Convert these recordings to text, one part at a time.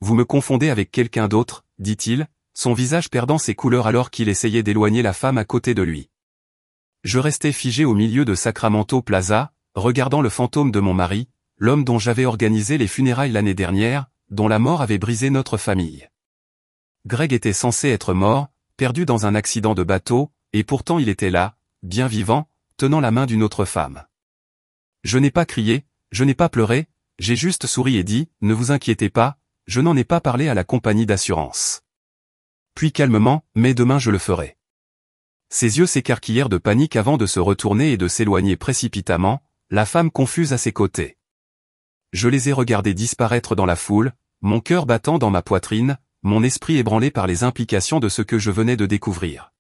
vous me confondez avec quelqu'un d'autre, dit-il, son visage perdant ses couleurs alors qu'il essayait d'éloigner la femme à côté de lui. Je restais figé au milieu de Sacramento Plaza, regardant le fantôme de mon mari, l'homme dont j'avais organisé les funérailles l'année dernière, dont la mort avait brisé notre famille. Greg était censé être mort, perdu dans un accident de bateau, et pourtant il était là, bien vivant, tenant la main d'une autre femme. Je n'ai pas crié, je n'ai pas pleuré, j'ai juste souri et dit, ne vous inquiétez pas, je n'en ai pas parlé à la compagnie d'assurance. Puis calmement, mais demain je le ferai. Ses yeux s'écarquillèrent de panique avant de se retourner et de s'éloigner précipitamment, la femme confuse à ses côtés. Je les ai regardés disparaître dans la foule, mon cœur battant dans ma poitrine, mon esprit ébranlé par les implications de ce que je venais de découvrir.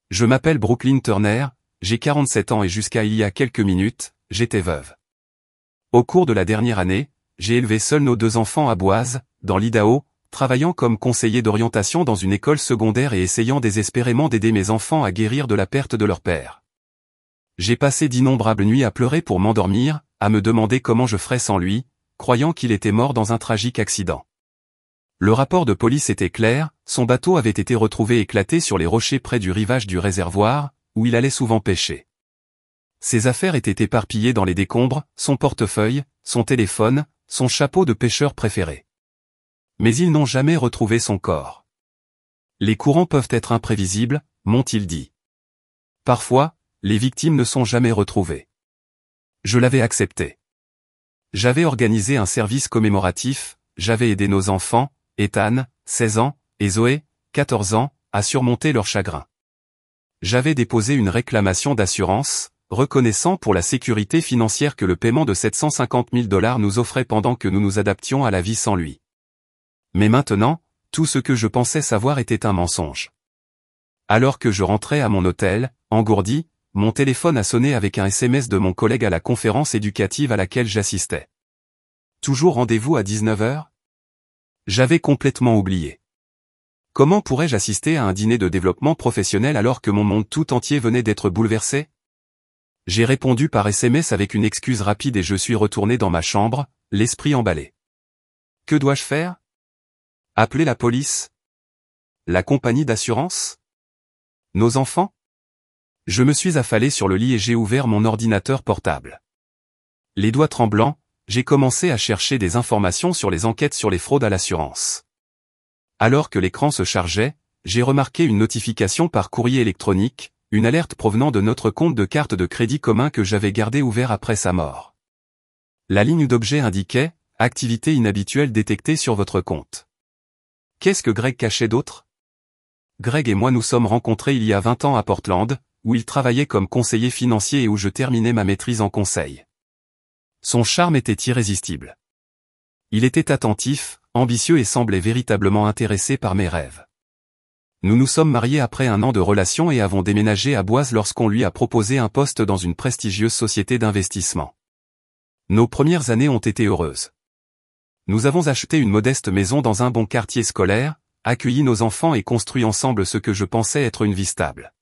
Je m'appelle Brooklyn Turner, j'ai 47 ans et jusqu'à il y a quelques minutes, j'étais veuve. Au cours de la dernière année, j'ai élevé seul nos 2 enfants à Boise, dans l'Idaho, travaillant comme conseiller d'orientation dans une école secondaire et essayant désespérément d'aider mes enfants à guérir de la perte de leur père. J'ai passé d'innombrables nuits à pleurer pour m'endormir, à me demander comment je ferais sans lui, croyant qu'il était mort dans un tragique accident. Le rapport de police était clair, son bateau avait été retrouvé éclaté sur les rochers près du rivage du réservoir, où il allait souvent pêcher. Ses affaires étaient éparpillées dans les décombres, son portefeuille, son téléphone, son chapeau de pêcheur préféré. Mais ils n'ont jamais retrouvé son corps. Les courants peuvent être imprévisibles, m'ont-ils dit. Parfois, les victimes ne sont jamais retrouvées. Je l'avais accepté. J'avais organisé un service commémoratif, j'avais aidé nos enfants, Ethan, 16 ans, et Zoé, 14 ans, à surmonter leur chagrin. J'avais déposé une réclamation d'assurance, reconnaissant pour la sécurité financière que le paiement de $750 000 nous offrait pendant que nous nous adaptions à la vie sans lui. Mais maintenant, tout ce que je pensais savoir était un mensonge. Alors que je rentrais à mon hôtel, engourdi, mon téléphone a sonné avec un SMS de mon collègue à la conférence éducative à laquelle j'assistais. Toujours rendez-vous à 19h ? J'avais complètement oublié. Comment pourrais-je assister à un dîner de développement professionnel alors que mon monde tout entier venait d'être bouleversé ? J'ai répondu par SMS avec une excuse rapide et je suis retourné dans ma chambre, l'esprit emballé. Que dois-je faire ? Appeler la police ? La compagnie d'assurance ? Nos enfants ? Je me suis affalé sur le lit et j'ai ouvert mon ordinateur portable. Les doigts tremblants, j'ai commencé à chercher des informations sur les enquêtes sur les fraudes à l'assurance. Alors que l'écran se chargeait, j'ai remarqué une notification par courrier électronique, une alerte provenant de notre compte de carte de crédit commun que j'avais gardé ouvert après sa mort. La ligne d'objet indiquait « Activité inhabituelle détectée sur votre compte ». Qu'est-ce que Greg cachait d'autre ? Greg et moi nous sommes rencontrés il y a 20 ans à Portland, où il travaillait comme conseiller financier et où je terminais ma maîtrise en conseil. Son charme était irrésistible. Il était attentif, ambitieux et semblait véritablement intéressé par mes rêves. Nous nous sommes mariés après 1 an de relation et avons déménagé à Boise lorsqu'on lui a proposé un poste dans une prestigieuse société d'investissement. Nos premières années ont été heureuses. Nous avons acheté une modeste maison dans un bon quartier scolaire, accueilli nos enfants et construit ensemble ce que je pensais être une vie stable.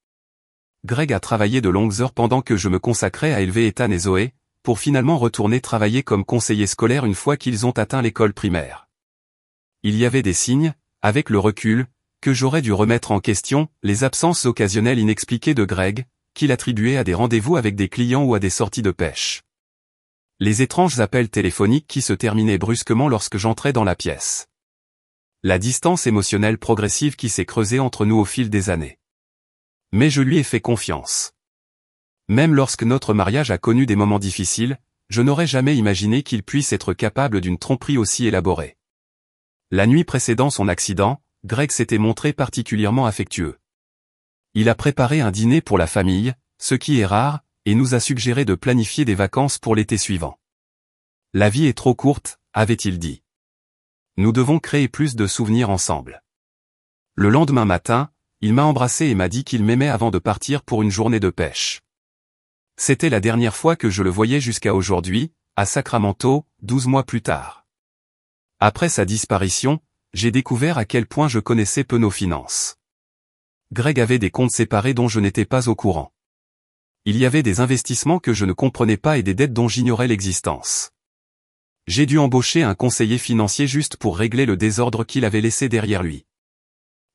Greg a travaillé de longues heures pendant que je me consacrais à élever Ethan et Zoé, pour finalement retourner travailler comme conseiller scolaire une fois qu'ils ont atteint l'école primaire. Il y avait des signes, avec le recul, que j'aurais dû remettre en question, les absences occasionnelles inexpliquées de Greg, qu'il attribuait à des rendez-vous avec des clients ou à des sorties de pêche. Les étranges appels téléphoniques qui se terminaient brusquement lorsque j'entrais dans la pièce. La distance émotionnelle progressive qui s'est creusée entre nous au fil des années. Mais je lui ai fait confiance. Même lorsque notre mariage a connu des moments difficiles, je n'aurais jamais imaginé qu'il puisse être capable d'une tromperie aussi élaborée. La nuit précédant son accident, Greg s'était montré particulièrement affectueux. Il a préparé un dîner pour la famille, ce qui est rare, et nous a suggéré de planifier des vacances pour l'été suivant. La vie est trop courte, avait-il dit. Nous devons créer plus de souvenirs ensemble. Le lendemain matin, il m'a embrassé et m'a dit qu'il m'aimait avant de partir pour une journée de pêche. C'était la dernière fois que je le voyais jusqu'à aujourd'hui, à Sacramento, 12 mois plus tard. Après sa disparition, j'ai découvert à quel point je connaissais peu nos finances. Greg avait des comptes séparés dont je n'étais pas au courant. Il y avait des investissements que je ne comprenais pas et des dettes dont j'ignorais l'existence. J'ai dû embaucher un conseiller financier juste pour régler le désordre qu'il avait laissé derrière lui.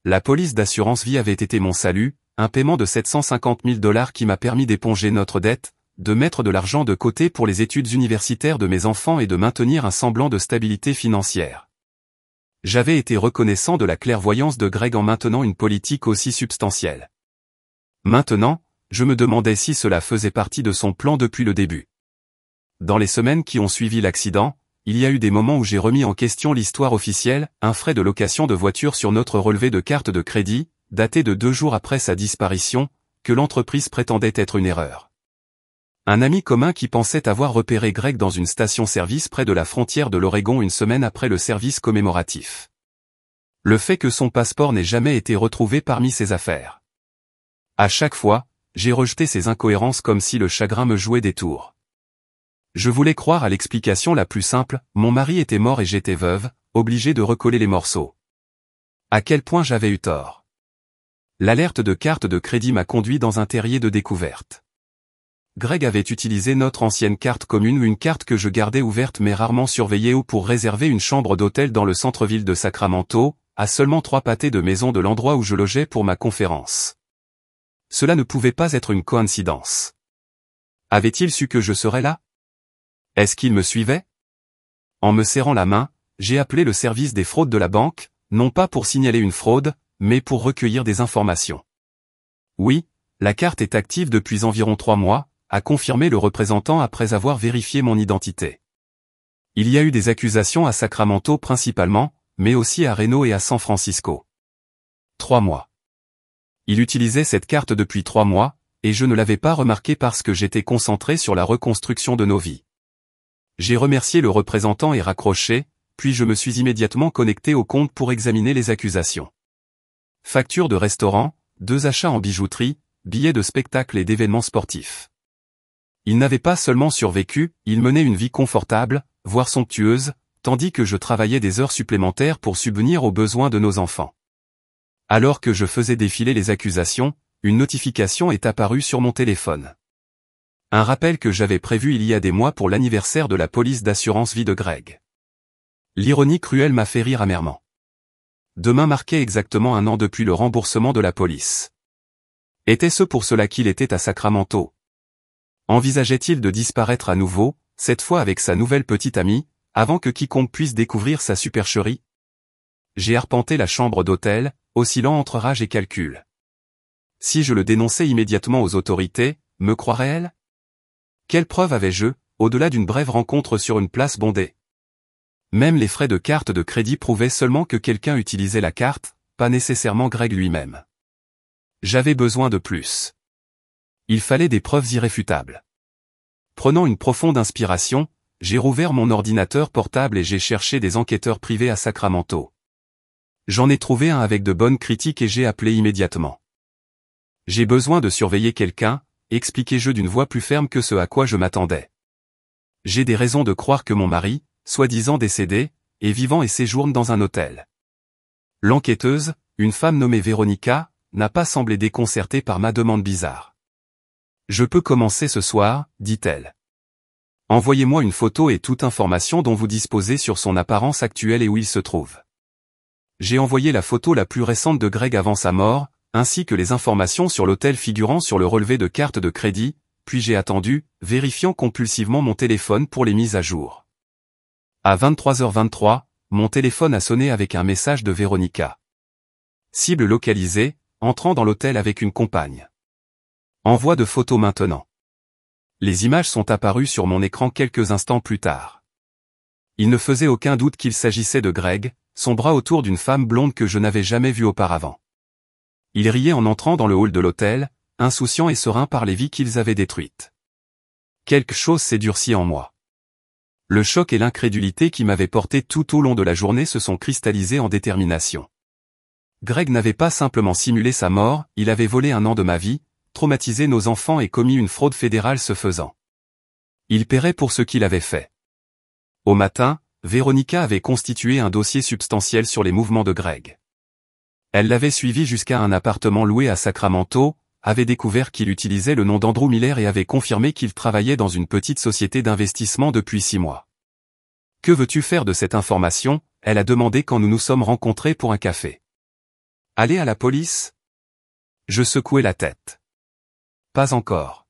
La police d'assurance vie avait été mon salut, un paiement de 750 000 $ qui m'a permis d'éponger notre dette, de mettre de l'argent de côté pour les études universitaires de mes enfants et de maintenir un semblant de stabilité financière. J'avais été reconnaissant de la clairvoyance de Greg en maintenant une politique aussi substantielle. Maintenant, je me demandais si cela faisait partie de son plan depuis le début. Dans les semaines qui ont suivi l'accident, il y a eu des moments où j'ai remis en question l'histoire officielle, un frais de location de voiture sur notre relevé de carte de crédit, daté de 2 jours après sa disparition, que l'entreprise prétendait être une erreur. Un ami commun qui pensait avoir repéré Greg dans une station-service près de la frontière de l'Oregon une semaine après le service commémoratif. Le fait que son passeport n'ait jamais été retrouvé parmi ses affaires. À chaque fois, j'ai rejeté ces incohérences comme si le chagrin me jouait des tours. Je voulais croire à l'explication la plus simple, mon mari était mort et j'étais veuve, obligée de recoller les morceaux. À quel point j'avais eu tort. L'alerte de carte de crédit m'a conduit dans un terrier de découverte. Greg avait utilisé notre ancienne carte commune, une carte que je gardais ouverte mais rarement surveillée, ou pour réserver une chambre d'hôtel dans le centre-ville de Sacramento, à seulement 3 pâtés de maison de l'endroit où je logeais pour ma conférence. Cela ne pouvait pas être une coïncidence. Avait-il su que je serais là? Est-ce qu'il me suivait? En me serrant la main, j'ai appelé le service des fraudes de la banque, non pas pour signaler une fraude, mais pour recueillir des informations. Oui, la carte est active depuis environ 3 mois, a confirmé le représentant après avoir vérifié mon identité. Il y a eu des accusations à Sacramento principalement, mais aussi à Reno et à San Francisco. 3 mois. Il utilisait cette carte depuis 3 mois, et je ne l'avais pas remarqué parce que j'étais concentré sur la reconstruction de nos vies. J'ai remercié le représentant et raccroché, puis je me suis immédiatement connecté au compte pour examiner les accusations. Factures de restaurant, 2 achats en bijouterie, billets de spectacles et d'événements sportifs. Il n'avait pas seulement survécu, il menait une vie confortable, voire somptueuse, tandis que je travaillais des heures supplémentaires pour subvenir aux besoins de nos enfants. Alors que je faisais défiler les accusations, une notification est apparue sur mon téléphone. Un rappel que j'avais prévu il y a des mois pour l'anniversaire de la police d'assurance vie de Greg. L'ironie cruelle m'a fait rire amèrement. Demain marquait exactement 1 an depuis le remboursement de la police. Était-ce pour cela qu'il était à Sacramento? Envisageait-il de disparaître à nouveau, cette fois avec sa nouvelle petite amie, avant que quiconque puisse découvrir sa supercherie? J'ai arpenté la chambre d'hôtel, oscillant entre rage et calcul. Si je le dénonçais immédiatement aux autorités, me croiraient-elles? Quelle preuve avais-je, au-delà d'une brève rencontre sur une place bondée? Même les frais de carte de crédit prouvaient seulement que quelqu'un utilisait la carte, pas nécessairement Greg lui-même. J'avais besoin de plus. Il fallait des preuves irréfutables. Prenant une profonde inspiration, j'ai rouvert mon ordinateur portable et j'ai cherché des enquêteurs privés à Sacramento. J'en ai trouvé un avec de bonnes critiques et j'ai appelé immédiatement. J'ai besoin de surveiller quelqu'un, expliquai-je d'une voix plus ferme que ce à quoi je m'attendais. J'ai des raisons de croire que mon mari, soi-disant décédé, est vivant et séjourne dans un hôtel. L'enquêteuse, une femme nommée Véronica, n'a pas semblé déconcertée par ma demande bizarre. Je peux commencer ce soir, dit-elle. Envoyez-moi une photo et toute information dont vous disposez sur son apparence actuelle et où il se trouve. J'ai envoyé la photo la plus récente de Greg avant sa mort, ainsi que les informations sur l'hôtel figurant sur le relevé de carte de crédit, puis j'ai attendu, vérifiant compulsivement mon téléphone pour les mises à jour. À 23h23, mon téléphone a sonné avec un message de Véronica. Cible localisée, entrant dans l'hôtel avec une compagne. Envoi de photos maintenant. Les images sont apparues sur mon écran quelques instants plus tard. Il ne faisait aucun doute qu'il s'agissait de Greg, son bras autour d'une femme blonde que je n'avais jamais vue auparavant. Il riait en entrant dans le hall de l'hôtel, insouciant et serein par les vies qu'ils avaient détruites. Quelque chose s'est durci en moi. Le choc et l'incrédulité qui m'avaient porté tout au long de la journée se sont cristallisés en détermination. Greg n'avait pas simplement simulé sa mort, il avait volé 1 an de ma vie, traumatisé nos enfants et commis une fraude fédérale ce faisant. Il paierait pour ce qu'il avait fait. Au matin, Véronica avait constitué un dossier substantiel sur les mouvements de Greg. Elle l'avait suivi jusqu'à un appartement loué à Sacramento, avait découvert qu'il utilisait le nom d'Andrew Miller et avait confirmé qu'il travaillait dans une petite société d'investissement depuis 6 mois. Que veux-tu faire de cette information? Elle a demandé quand nous nous sommes rencontrés pour un café. Aller à la police? Je secouai la tête. Pas encore.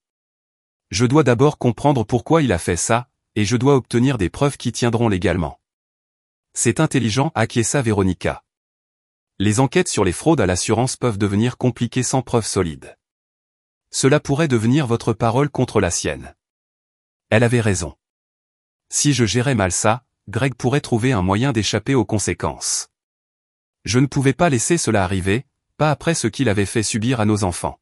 Je dois d'abord comprendre pourquoi il a fait ça, et je dois obtenir des preuves qui tiendront légalement. C'est intelligent, acquiesça Véronica. Les enquêtes sur les fraudes à l'assurance peuvent devenir compliquées sans preuves solides. Cela pourrait devenir votre parole contre la sienne. Elle avait raison. Si je gérais mal ça, Greg pourrait trouver un moyen d'échapper aux conséquences. Je ne pouvais pas laisser cela arriver, pas après ce qu'il avait fait subir à nos enfants.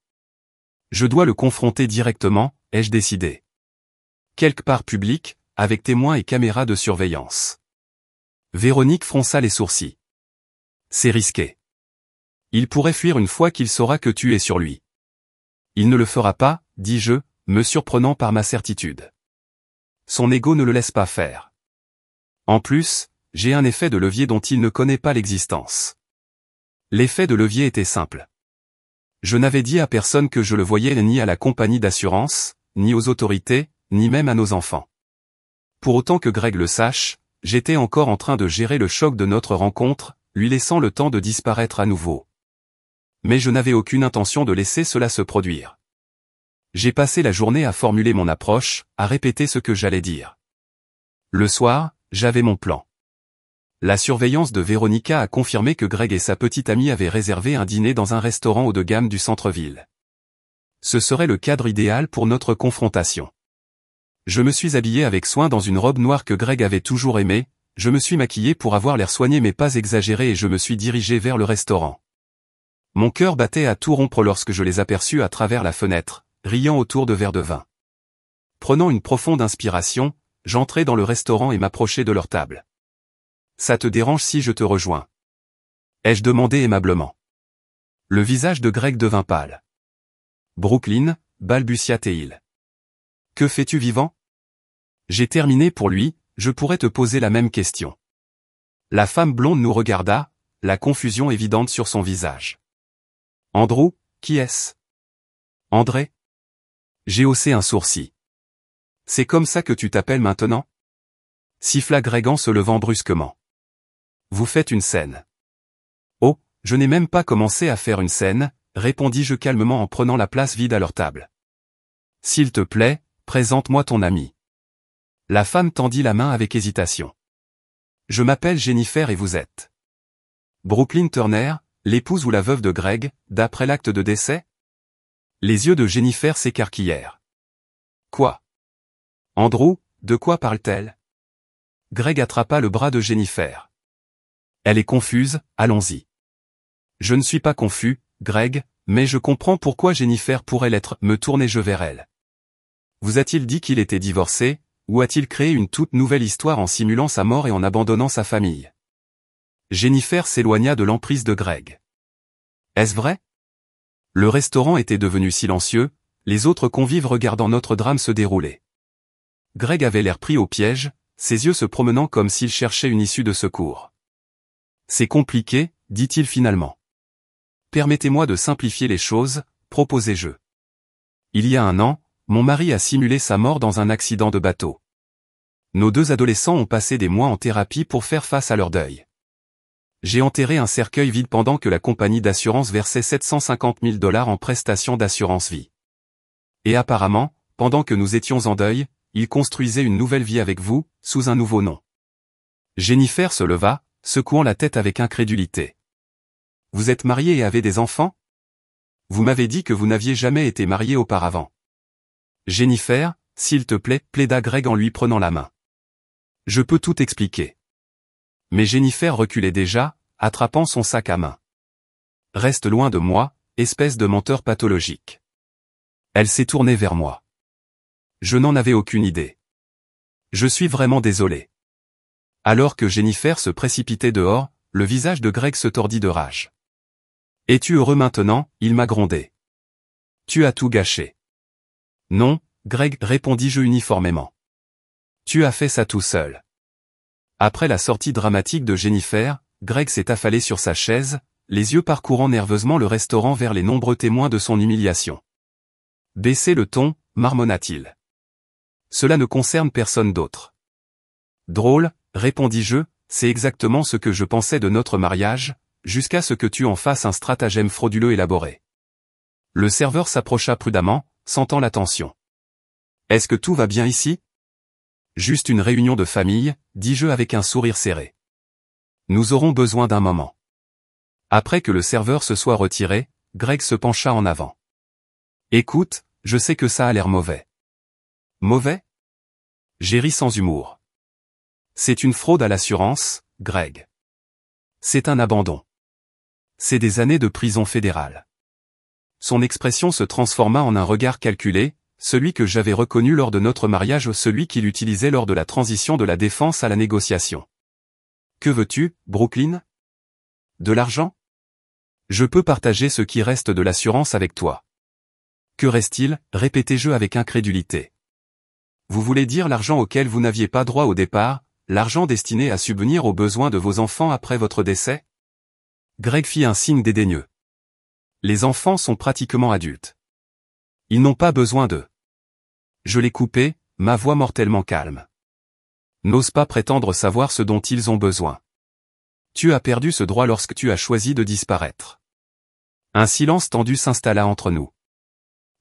Je dois le confronter directement, ai-je décidé. Quelque part public, avec témoins et caméras de surveillance. Véronique fronça les sourcils. C'est risqué. Il pourrait fuir une fois qu'il saura que tu es sur lui. Il ne le fera pas, dis-je, me surprenant par ma certitude. Son ego ne le laisse pas faire. En plus, j'ai un effet de levier dont il ne connaît pas l'existence. L'effet de levier était simple. Je n'avais dit à personne que je le voyais ni à la compagnie d'assurance, ni aux autorités, ni même à nos enfants. Pour autant que Greg le sache, j'étais encore en train de gérer le choc de notre rencontre, lui laissant le temps de disparaître à nouveau. Mais je n'avais aucune intention de laisser cela se produire. J'ai passé la journée à formuler mon approche, à répéter ce que j'allais dire. Le soir, j'avais mon plan. La surveillance de Véronica a confirmé que Greg et sa petite amie avaient réservé un dîner dans un restaurant haut de gamme du centre-ville. Ce serait le cadre idéal pour notre confrontation. Je me suis habillé avec soin dans une robe noire que Greg avait toujours aimée, je me suis maquillé pour avoir l'air soigné mais pas exagéré et je me suis dirigé vers le restaurant. Mon cœur battait à tout rompre lorsque je les aperçus à travers la fenêtre, riant autour de verres de vin. Prenant une profonde inspiration, j'entrai dans le restaurant et m'approchai de leur table. « Ça te dérange si je te rejoins ?» ai-je demandé aimablement. Le visage de Greg devint pâle. « Brooklyn, balbutia-t-il. Que fais-tu vivant ? » J'ai terminé pour lui, je pourrais te poser la même question. La femme blonde nous regarda, la confusion évidente sur son visage. « Andrew, qui est-ce ? » « André ?» J'ai haussé un sourcil. « C'est comme ça que tu t'appelles maintenant ? » Siffla Greg en se levant brusquement. « Vous faites une scène. » « Oh, je n'ai même pas commencé à faire une scène, » répondis-je calmement en prenant la place vide à leur table. « S'il te plaît, présente-moi ton ami. » La femme tendit la main avec hésitation. « Je m'appelle Jennifer et vous êtes ? » Brooklyn Turner, l'épouse ou la veuve de Greg, d'après l'acte de décès ? Les yeux de Jennifer s'écarquillèrent. Quoi ? Andrew, de quoi parle-t-elle ? Greg attrapa le bras de Jennifer. Elle est confuse, allons-y. Je ne suis pas confus, Greg, mais je comprends pourquoi Jennifer pourrait l'être, me tournai-je vers elle. Vous a-t-il dit qu'il était divorcé, ou a-t-il créé une toute nouvelle histoire en simulant sa mort et en abandonnant sa famille ? Jennifer s'éloigna de l'emprise de Greg. Est-ce vrai ? Le restaurant était devenu silencieux, les autres convives regardant notre drame se dérouler. Greg avait l'air pris au piège, ses yeux se promenant comme s'il cherchait une issue de secours. C'est compliqué, dit-il finalement. Permettez-moi de simplifier les choses, proposai-je. Il y a 1 an, mon mari a simulé sa mort dans un accident de bateau. Nos 2 adolescents ont passé des mois en thérapie pour faire face à leur deuil. J'ai enterré un cercueil vide pendant que la compagnie d'assurance versait 750 000 $ en prestations d'assurance vie. Et apparemment, pendant que nous étions en deuil, ils construisaient une nouvelle vie avec vous, sous un nouveau nom. Jennifer se leva, secouant la tête avec incrédulité. Vous êtes marié et avez des enfants ? Vous m'avez dit que vous n'aviez jamais été marié auparavant. Jennifer, s'il te plaît, plaida Greg en lui prenant la main. Je peux tout expliquer. Mais Jennifer reculait déjà, attrapant son sac à main. Reste loin de moi, espèce de menteur pathologique. Elle s'est tournée vers moi. Je n'en avais aucune idée. Je suis vraiment désolé. Alors que Jennifer se précipitait dehors, le visage de Greg se tordit de rage. Es-tu heureux maintenant ? Il m'a grondé. Tu as tout gâché. Non, Greg, répondis-je uniformément. Tu as fait ça tout seul. Après la sortie dramatique de Jennifer, Greg s'est affalé sur sa chaise, les yeux parcourant nerveusement le restaurant vers les nombreux témoins de son humiliation. Baissez le ton, marmonna-t-il. Cela ne concerne personne d'autre. Drôle, répondis-je, c'est exactement ce que je pensais de notre mariage, jusqu'à ce que tu en fasses un stratagème frauduleux élaboré. Le serveur s'approcha prudemment, sentant la tension. Est-ce que tout va bien ici? Juste une réunion de famille, dis-je avec un sourire serré. Nous aurons besoin d'un moment. Après que le serveur se soit retiré, Greg se pencha en avant. Écoute, je sais que ça a l'air mauvais. Mauvais? J'ai ri sans humour. C'est une fraude à l'assurance, Greg. C'est un abandon. C'est des années de prison fédérale. Son expression se transforma en un regard calculé, celui que j'avais reconnu lors de notre mariage ou celui qu'il utilisait lors de la transition de la défense à la négociation. Que veux-tu, Brooklyn? De l'argent? Je peux partager ce qui reste de l'assurance avec toi. Que reste-t-il? Répétai-je avec incrédulité. Vous voulez dire l'argent auquel vous n'aviez pas droit au départ, l'argent destiné à subvenir aux besoins de vos enfants après votre décès? Greg fit un signe dédaigneux. Les enfants sont pratiquement adultes. Ils n'ont pas besoin d'eux. Je l'ai coupé, ma voix mortellement calme. N'ose pas prétendre savoir ce dont ils ont besoin. Tu as perdu ce droit lorsque tu as choisi de disparaître. Un silence tendu s'installa entre nous.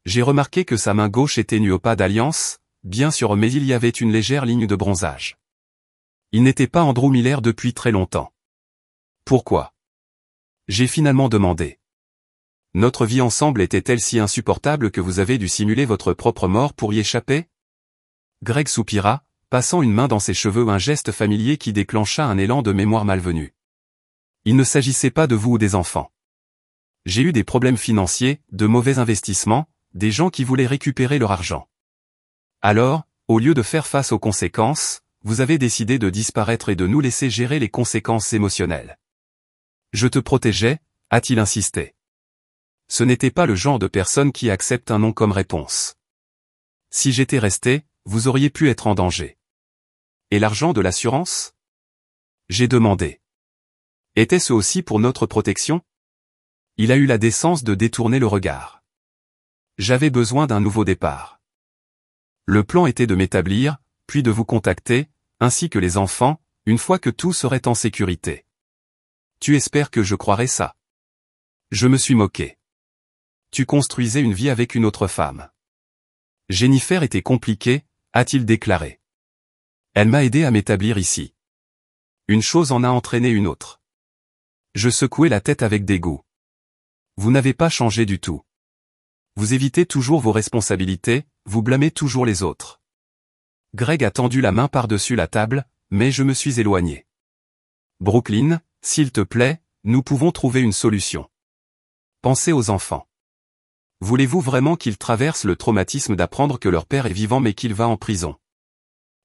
J'ai remarqué que sa main gauche était nue au pas d'alliance, bien sûr, mais il y avait une légère ligne de bronzage. Il n'était pas Andrew Miller depuis très longtemps. Pourquoi? J'ai finalement demandé. Notre vie ensemble était-elle si insupportable que vous avez dû simuler votre propre mort pour y échapper? Greg soupira, passant une main dans ses cheveux, un geste familier qui déclencha un élan de mémoire malvenue. Il ne s'agissait pas de vous ou des enfants. J'ai eu des problèmes financiers, de mauvais investissements, des gens qui voulaient récupérer leur argent. Alors, au lieu de faire face aux conséquences, vous avez décidé de disparaître et de nous laisser gérer les conséquences émotionnelles. Je te protégeais, a-t-il insisté. Ce n'était pas le genre de personne qui accepte un non comme réponse. Si j'étais resté, vous auriez pu être en danger. Et l'argent de l'assurance? J'ai demandé. Était-ce aussi pour notre protection? Il a eu la décence de détourner le regard. J'avais besoin d'un nouveau départ. Le plan était de m'établir, puis de vous contacter, ainsi que les enfants, une fois que tout serait en sécurité. Tu espères que je croirais ça? Je me suis moqué. Tu construisais une vie avec une autre femme. Jennifer était compliquée, a-t-il déclaré. Elle m'a aidé à m'établir ici. Une chose en a entraîné une autre. Je secouai la tête avec dégoût. Vous n'avez pas changé du tout. Vous évitez toujours vos responsabilités, vous blâmez toujours les autres. Greg a tendu la main par-dessus la table, mais je me suis éloigné. Brooklyn, s'il te plaît, nous pouvons trouver une solution. Pensez aux enfants. Voulez-vous vraiment qu'ils traversent le traumatisme d'apprendre que leur père est vivant mais qu'il va en prison?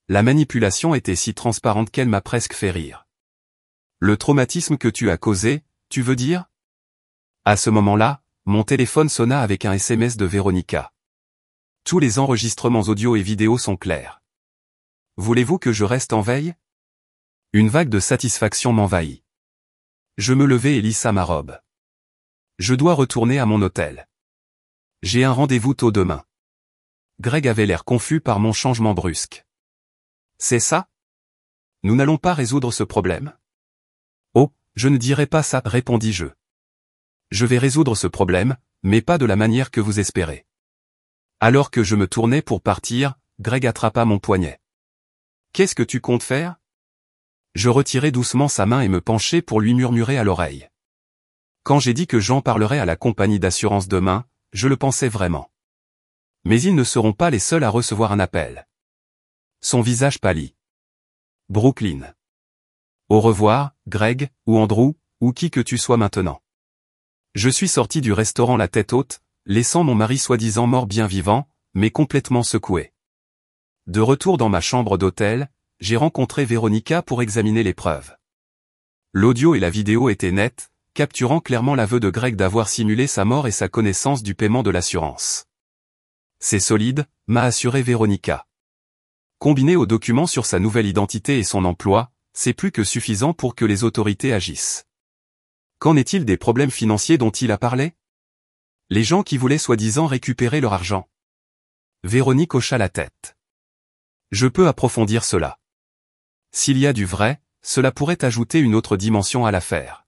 La manipulation était si transparente qu'elle m'a presque fait rire. Le traumatisme que tu as causé, tu veux dire? À ce moment-là, mon téléphone sonna avec un SMS de Véronica. Tous les enregistrements audio et vidéo sont clairs. Voulez-vous que je reste en veille? Une vague de satisfaction m'envahit. Je me levai et lissa ma robe. Je dois retourner à mon hôtel. J'ai un rendez-vous tôt demain. Greg avait l'air confus par mon changement brusque. C'est ça? Nous n'allons pas résoudre ce problème? Oh, je ne dirai pas ça, répondis-je. Je vais résoudre ce problème, mais pas de la manière que vous espérez. Alors que je me tournais pour partir, Greg attrapa mon poignet. Qu'est-ce que tu comptes faire? Je retirai doucement sa main et me penchai pour lui murmurer à l'oreille. Quand j'ai dit que j'en parlerai à la compagnie d'assurance demain, je le pensais vraiment. Mais ils ne seront pas les seuls à recevoir un appel. Son visage pâlit. Brooklyn. Au revoir, Greg, ou Andrew, ou qui que tu sois maintenant. Je suis sorti du restaurant la tête haute, laissant mon mari soi-disant mort bien vivant, mais complètement secoué. De retour dans ma chambre d'hôtel, j'ai rencontré Véronica pour examiner les preuves. L'audio et la vidéo étaient nets, capturant clairement l'aveu de Greg d'avoir simulé sa mort et sa connaissance du paiement de l'assurance. C'est solide, m'a assuré Véronica. Combiné aux documents sur sa nouvelle identité et son emploi, c'est plus que suffisant pour que les autorités agissent. Qu'en est-il des problèmes financiers dont il a parlé? Les gens qui voulaient soi-disant récupérer leur argent. Véronique hocha la tête. Je peux approfondir cela. s'il y a du vrai, cela pourrait ajouter une autre dimension à l'affaire.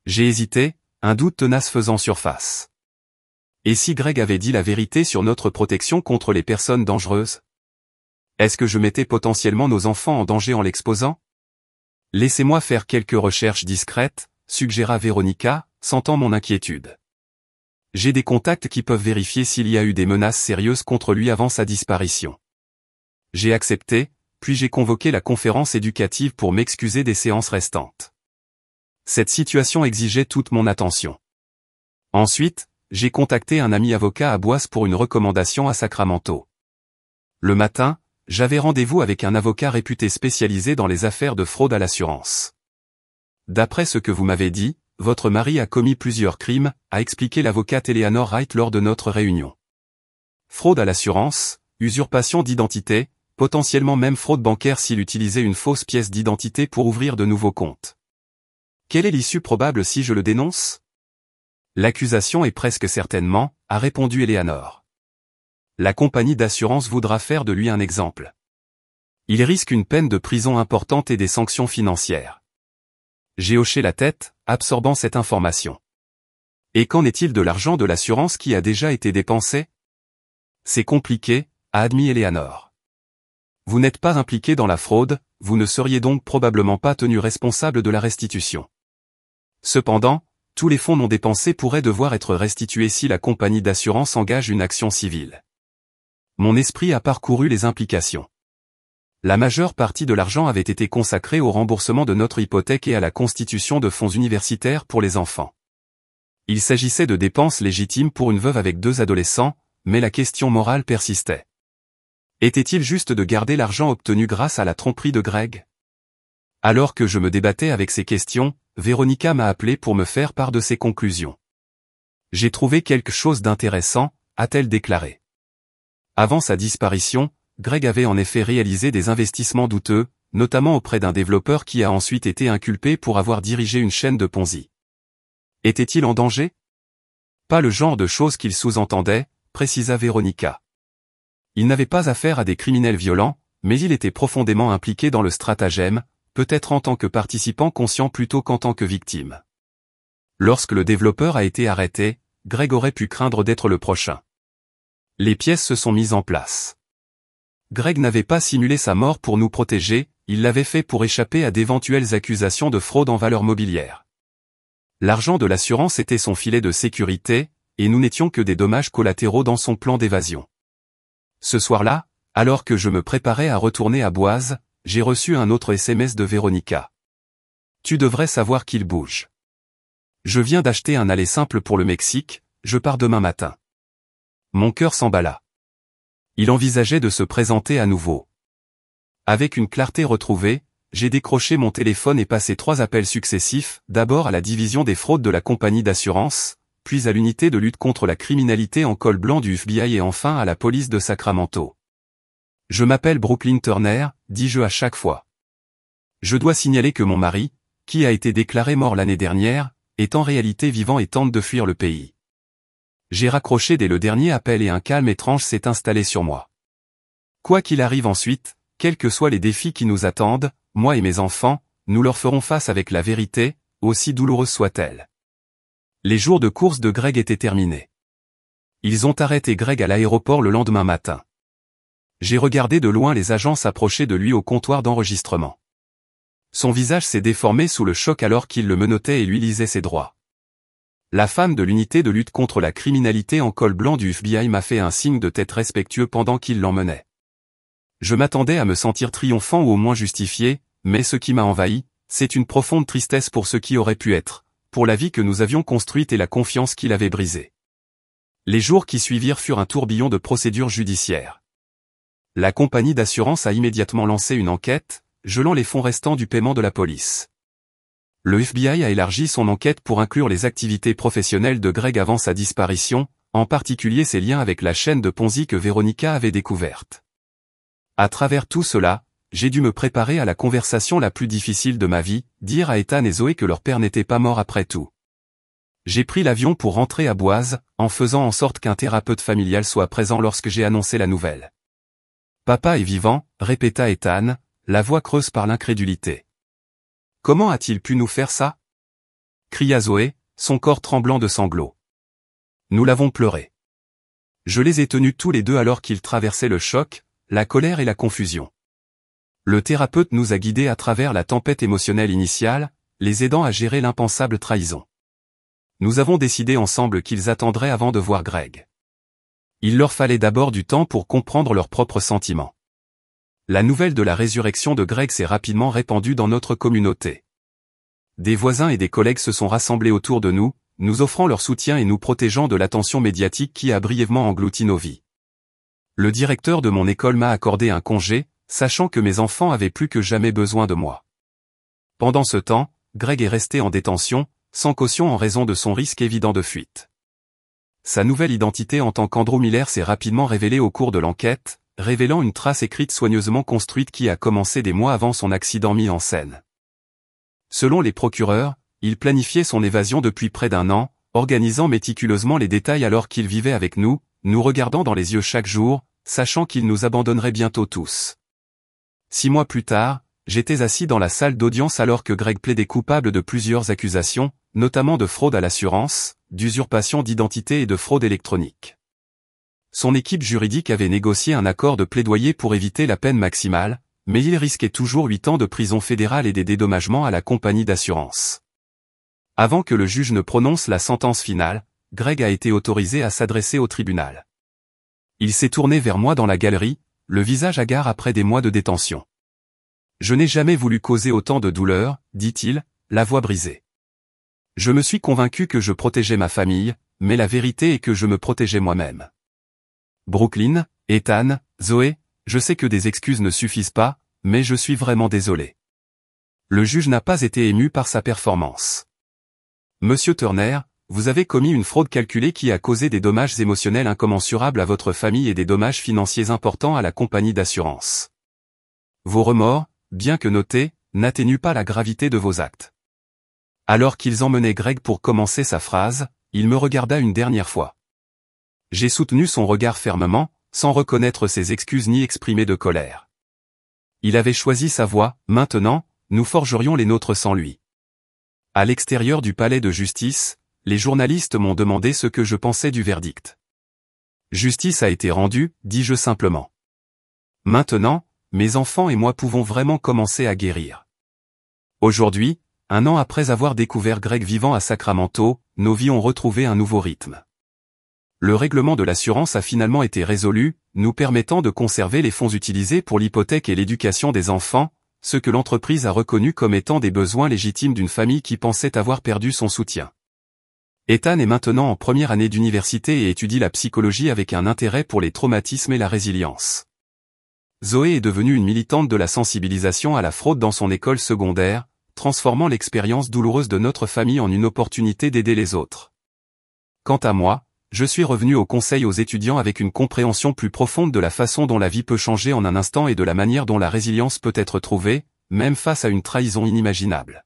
J'ai hésité, un doute tenace faisant surface. Et si Greg avait dit la vérité sur notre protection contre les personnes dangereuses? Est-ce que je mettais potentiellement nos enfants en danger en l'exposant? Laissez-moi faire quelques recherches discrètes, suggéra Véronica, sentant mon inquiétude. J'ai des contacts qui peuvent vérifier s'il y a eu des menaces sérieuses contre lui avant sa disparition. J'ai accepté, puis j'ai convoqué la conférence éducative pour m'excuser des séances restantes. Cette situation exigeait toute mon attention. Ensuite, j'ai contacté un ami avocat à Boise pour une recommandation à Sacramento. Le matin, j'avais rendez-vous avec un avocat réputé spécialisé dans les affaires de fraude à l'assurance. D'après ce que vous m'avez dit, votre mari a commis plusieurs crimes, a expliqué l'avocate Eleanor Wright lors de notre réunion. Fraude à l'assurance, usurpation d'identité, potentiellement même fraude bancaire s'il utilisait une fausse pièce d'identité pour ouvrir de nouveaux comptes. Quelle est l'issue probable si je le dénonce? L'accusation est presque certainement, a répondu Eleanor. La compagnie d'assurance voudra faire de lui un exemple. Il risque une peine de prison importante et des sanctions financières. J'ai hoché la tête, absorbant cette information. Et qu'en est-il de l'argent de l'assurance qui a déjà été dépensé? C'est compliqué, a admis Eleanor. Vous n'êtes pas impliqué dans la fraude, vous ne seriez donc probablement pas tenu responsable de la restitution. Cependant, tous les fonds non dépensés pourraient devoir être restitués si la compagnie d'assurance engage une action civile. Mon esprit a parcouru les implications. La majeure partie de l'argent avait été consacrée au remboursement de notre hypothèque et à la constitution de fonds universitaires pour les enfants. Il s'agissait de dépenses légitimes pour une veuve avec 2 adolescents, mais la question morale persistait. Était-il juste de garder l'argent obtenu grâce à la tromperie de Greg? Alors que je me débattais avec ces questions, Véronica m'a appelé pour me faire part de ses conclusions. J'ai trouvé quelque chose d'intéressant, a-t-elle déclaré. Avant sa disparition, Greg avait en effet réalisé des investissements douteux, notamment auprès d'un développeur qui a ensuite été inculpé pour avoir dirigé une chaîne de Ponzi. Était-il en danger? Pas le genre de choses qu'il sous-entendait, précisa Véronica. Il n'avait pas affaire à des criminels violents, mais il était profondément impliqué dans le stratagème, peut-être en tant que participant conscient plutôt qu'en tant que victime. Lorsque le développeur a été arrêté, Greg aurait pu craindre d'être le prochain. Les pièces se sont mises en place. Greg n'avait pas simulé sa mort pour nous protéger, il l'avait fait pour échapper à d'éventuelles accusations de fraude en valeurs mobilières. L'argent de l'assurance était son filet de sécurité, et nous n'étions que des dommages collatéraux dans son plan d'évasion. Ce soir-là, alors que je me préparais à retourner à Boise, j'ai reçu un autre SMS de Véronica. Tu devrais savoir qu'il bouge. Je viens d'acheter un aller simple pour le Mexique, je pars demain matin. Mon cœur s'emballa. Il envisageait de se présenter à nouveau. Avec une clarté retrouvée, j'ai décroché mon téléphone et passé 3 appels successifs, d'abord à la division des fraudes de la compagnie d'assurance, puis à l'unité de lutte contre la criminalité en col blanc du FBI et enfin à la police de Sacramento. Je m'appelle Brooklyn Turner, dis-je à chaque fois. Je dois signaler que mon mari, qui a été déclaré mort l'année dernière, est en réalité vivant et tente de fuir le pays. J'ai raccroché dès le dernier appel et un calme étrange s'est installé sur moi. Quoi qu'il arrive ensuite, quels que soient les défis qui nous attendent, moi et mes enfants, nous leur ferons face avec la vérité, aussi douloureuse soit-elle. Les jours de course de Greg étaient terminés. Ils ont arrêté Greg à l'aéroport le lendemain matin. J'ai regardé de loin les agents s'approcher de lui au comptoir d'enregistrement. Son visage s'est déformé sous le choc alors qu'il le menottait et lui lisait ses droits. La femme de l'unité de lutte contre la criminalité en col blanc du FBI m'a fait un signe de tête respectueux pendant qu'il l'emmenait. Je m'attendais à me sentir triomphant ou au moins justifié, mais ce qui m'a envahi, c'est une profonde tristesse pour ce qui aurait pu être, pour la vie que nous avions construite et la confiance qu'il avait brisée. Les jours qui suivirent furent un tourbillon de procédures judiciaires. La compagnie d'assurance a immédiatement lancé une enquête, gelant les fonds restants du paiement de la police. Le FBI a élargi son enquête pour inclure les activités professionnelles de Greg avant sa disparition, en particulier ses liens avec la chaîne de Ponzi que Véronica avait découverte. À travers tout cela, j'ai dû me préparer à la conversation la plus difficile de ma vie, dire à Ethan et Zoé que leur père n'était pas mort après tout. J'ai pris l'avion pour rentrer à Boise, en faisant en sorte qu'un thérapeute familial soit présent lorsque j'ai annoncé la nouvelle. Papa est vivant, répéta Ethan, la voix creuse par l'incrédulité. Comment a-t-il pu nous faire ça? Cria Zoé, son corps tremblant de sanglots. Nous l'avons pleuré. Je les ai tenus tous les deux alors qu'ils traversaient le choc, la colère et la confusion. Le thérapeute nous a guidés à travers la tempête émotionnelle initiale, les aidant à gérer l'impensable trahison. Nous avons décidé ensemble qu'ils attendraient avant de voir Greg. Il leur fallait d'abord du temps pour comprendre leurs propres sentiments. La nouvelle de la résurrection de Greg s'est rapidement répandue dans notre communauté. Des voisins et des collègues se sont rassemblés autour de nous, nous offrant leur soutien et nous protégeant de l'attention médiatique qui a brièvement englouti nos vies. Le directeur de mon école m'a accordé un congé, sachant que mes enfants avaient plus que jamais besoin de moi. Pendant ce temps, Greg est resté en détention, sans caution en raison de son risque évident de fuite. Sa nouvelle identité en tant qu'Andrew Miller s'est rapidement révélée au cours de l'enquête, révélant une trace écrite soigneusement construite qui a commencé des mois avant son accident mis en scène. Selon les procureurs, il planifiait son évasion depuis près d'1 an, organisant méticuleusement les détails alors qu'il vivait avec nous, nous regardant dans les yeux chaque jour, sachant qu'il nous abandonnerait bientôt tous. 6 mois plus tard, j'étais assis dans la salle d'audience alors que Greg plaidait coupable de plusieurs accusations, notamment de fraude à l'assurance, d'usurpation d'identité et de fraude électronique. Son équipe juridique avait négocié un accord de plaidoyer pour éviter la peine maximale, mais il risquait toujours 8 ans de prison fédérale et des dédommagements à la compagnie d'assurance. Avant que le juge ne prononce la sentence finale, Greg a été autorisé à s'adresser au tribunal. Il s'est tourné vers moi dans la galerie, le visage hagard après des mois de détention. Je n'ai jamais voulu causer autant de douleur, dit-il, la voix brisée. Je me suis convaincu que je protégeais ma famille, mais la vérité est que je me protégeais moi-même. Brooklyn, Ethan, Zoé, je sais que des excuses ne suffisent pas, mais je suis vraiment désolé. Le juge n'a pas été ému par sa performance. Monsieur Turner, vous avez commis une fraude calculée qui a causé des dommages émotionnels incommensurables à votre famille et des dommages financiers importants à la compagnie d'assurance. Vos remords, bien que notés, n'atténuent pas la gravité de vos actes. Alors qu'ils emmenaient Greg pour commencer sa phrase, il me regarda une dernière fois. J'ai soutenu son regard fermement, sans reconnaître ses excuses ni exprimer de colère. Il avait choisi sa voie, maintenant, nous forgerions les nôtres sans lui. À l'extérieur du palais de justice, les journalistes m'ont demandé ce que je pensais du verdict. Justice a été rendue, dis-je simplement. Maintenant, mes enfants et moi pouvons vraiment commencer à guérir. Aujourd'hui, 1 an après avoir découvert Greg vivant à Sacramento, nos vies ont retrouvé un nouveau rythme. Le règlement de l'assurance a finalement été résolu, nous permettant de conserver les fonds utilisés pour l'hypothèque et l'éducation des enfants, ce que l'entreprise a reconnu comme étant des besoins légitimes d'une famille qui pensait avoir perdu son soutien. Ethan est maintenant en première année d'université et étudie la psychologie avec un intérêt pour les traumatismes et la résilience. Zoé est devenue une militante de la sensibilisation à la fraude dans son école secondaire, transformant l'expérience douloureuse de notre famille en une opportunité d'aider les autres. Quant à moi, je suis revenu au conseil aux étudiants avec une compréhension plus profonde de la façon dont la vie peut changer en un instant et de la manière dont la résilience peut être trouvée, même face à une trahison inimaginable.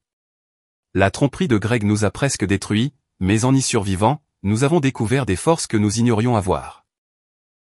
La tromperie de Greg nous a presque détruits, mais en y survivant, nous avons découvert des forces que nous ignorions avoir.